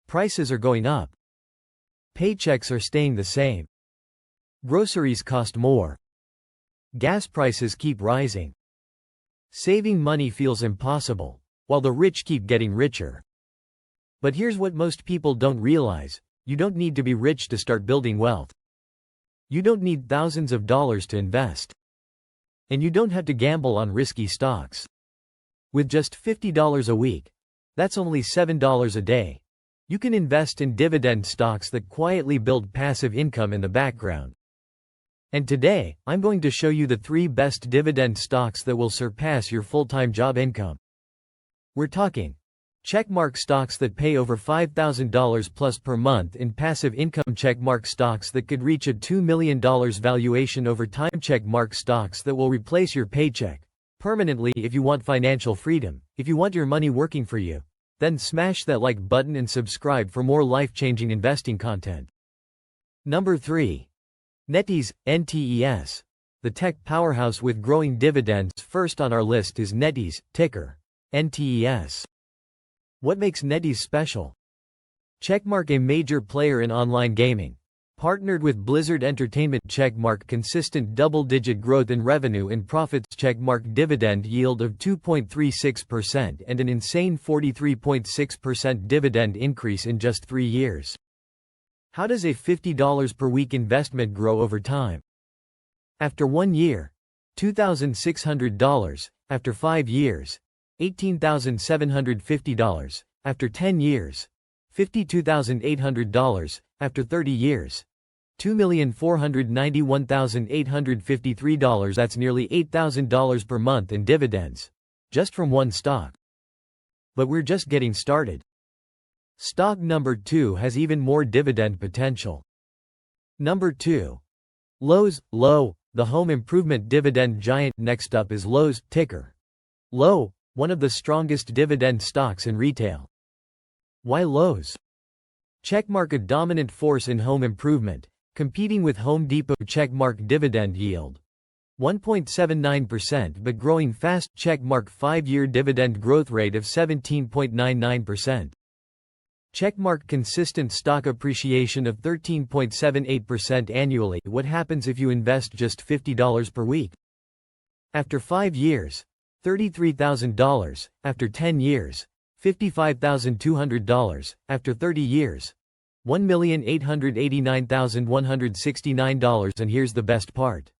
Prices are going up. Paychecks are staying the same. Groceries cost more. Gas prices keep rising. Saving money feels impossible, while the rich keep getting richer. But here's what most people don't realize: you don't need to be rich to start building wealth. You don't need thousands of dollars to invest. And you don't have to gamble on risky stocks. With just $50 a week, that's only $7 a day, you can invest in dividend stocks that quietly build passive income in the background. And today, I'm going to show you the 3 best dividend stocks that will surpass your full-time job income. We're talking checkmark stocks that pay over $5,000 plus per month in passive income, checkmark stocks that could reach a $2 million valuation over time, checkmark stocks that will replace your paycheck permanently. If you want financial freedom, if you want your money working for you, then smash that like button and subscribe for more life-changing investing content. Number 3. NetEase, NTES. The tech powerhouse with growing dividends. First on our list is NetEase, ticker NTES. What makes NetEase special? Checkmark, a major player in online gaming, partnered with Blizzard Entertainment. Checkmark, consistent double-digit growth in revenue and profits. Checkmark, dividend yield of 2.36% and an insane 43.6% dividend increase in just 3 years. How does a $50 per week investment grow over time? After 1 year, $2,600. After 5 years, $18,750. After 10 years, $52,800. After 30 years, $2,491,853. That's nearly $8,000 per month in dividends, just from one stock. But we're just getting started. Stock number 2 has even more dividend potential. Number 2. Lowe's, the home improvement dividend giant. Next up is Lowe's, ticker LOW, one of the strongest dividend stocks in retail. Why Lowe's? Checkmark, a dominant force in home improvement, competing with Home Depot. Checkmark, dividend yield 1.79% but growing fast. Checkmark, 5-year dividend growth rate of 17.99%. Checkmark, consistent stock appreciation of 13.78% annually. What happens if you invest just $50 per week? After 5 years, $33,000. After 10 years, $55,200. After 30 years, $1,889,169. And here's the best part: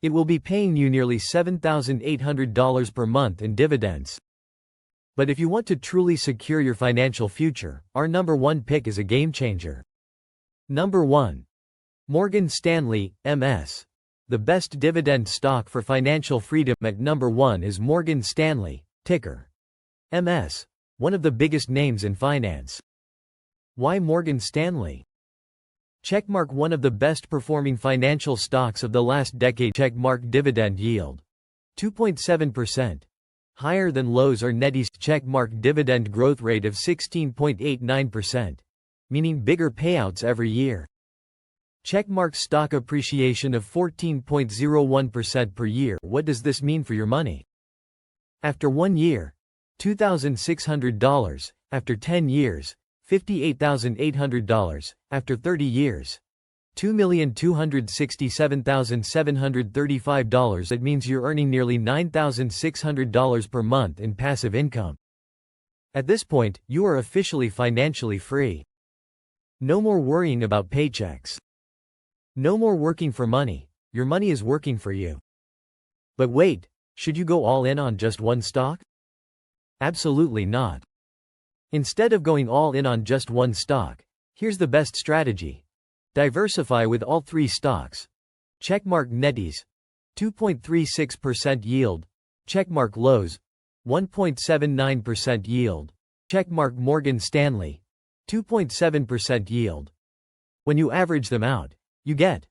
it will be paying you nearly $7,800 per month in dividends. But if you want to truly secure your financial future, our number 1 pick is a game changer. Number 1. Morgan Stanley, MS. The best dividend stock for financial freedom. At number 1 is Morgan Stanley, ticker MS, one of the biggest names in finance. Why Morgan Stanley? Checkmark, one of the best performing financial stocks of the last decade. Checkmark, dividend yield 2.7%. Higher than Lowe's or NetEase. Checkmark, dividend growth rate of 16.89%, meaning bigger payouts every year. Checkmark, stock appreciation of 14.01% per year. What does this mean for your money? After 1 year, $2,600. After 10 years, $58,800. After 30 years, $2,267,735. That means you're earning nearly $9,600 per month in passive income. At this point, you are officially financially free. No more worrying about paychecks. No more working for money. Your money is working for you. But wait, should you go all in on just one stock? Absolutely not. Instead of going all in on just one stock, here's the best strategy. Diversify with all 3 stocks. Checkmark, NetEase, 2.36% yield. Checkmark, Lowe's, 1.79% yield. Checkmark, Morgan Stanley, 2.7% yield. When you average them out, you get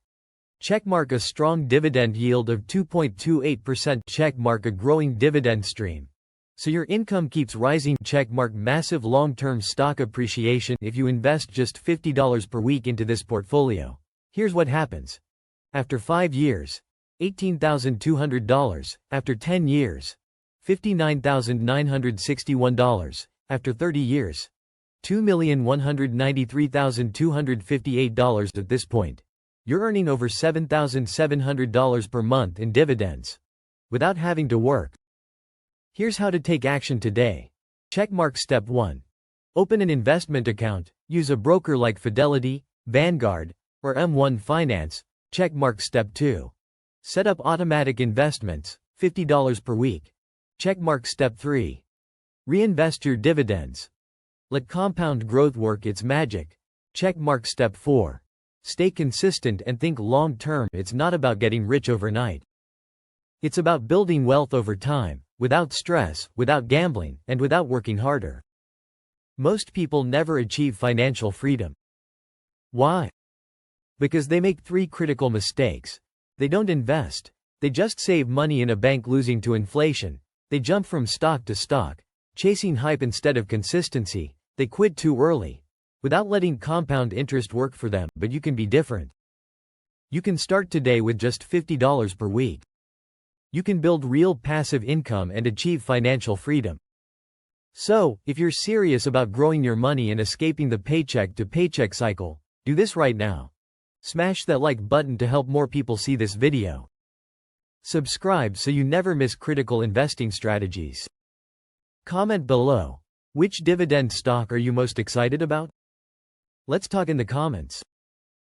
checkmark, a strong dividend yield of 2.28%. Checkmark, a growing dividend stream, so your income keeps rising. Checkmark, massive long-term stock appreciation. If you invest just $50 per week into this portfolio, here's what happens. After 5 years, $18,200. After 10 years, $59,961. After 30 years, $2,193,258 at this point. You're earning over $7,700 per month in dividends without having to work. Here's how to take action today. Checkmark Step 1. Open an investment account. Use a broker like Fidelity, Vanguard, or M1 Finance. Checkmark Step 2. Set up automatic investments, $50 per week. Checkmark Step 3. Reinvest your dividends. Let compound growth work its magic. Checkmark Step 4. Stay consistent and think long-term. It's not about getting rich overnight. It's about building wealth over time, without stress, without gambling, and without working harder. Most people never achieve financial freedom. Why? Because they make 3 critical mistakes. They don't invest. They just save money in a bank losing to inflation. They jump from stock to stock, chasing hype instead of consistency. They quit too early, without letting compound interest work for them. But you can be different. You can start today with just $50 per week. You can build real passive income and achieve financial freedom. So, if you're serious about growing your money and escaping the paycheck to paycheck cycle, do this right now. Smash that like button to help more people see this video. Subscribe so you never miss critical investing strategies. Comment below. Which dividend stock are you most excited about? Let's talk in the comments.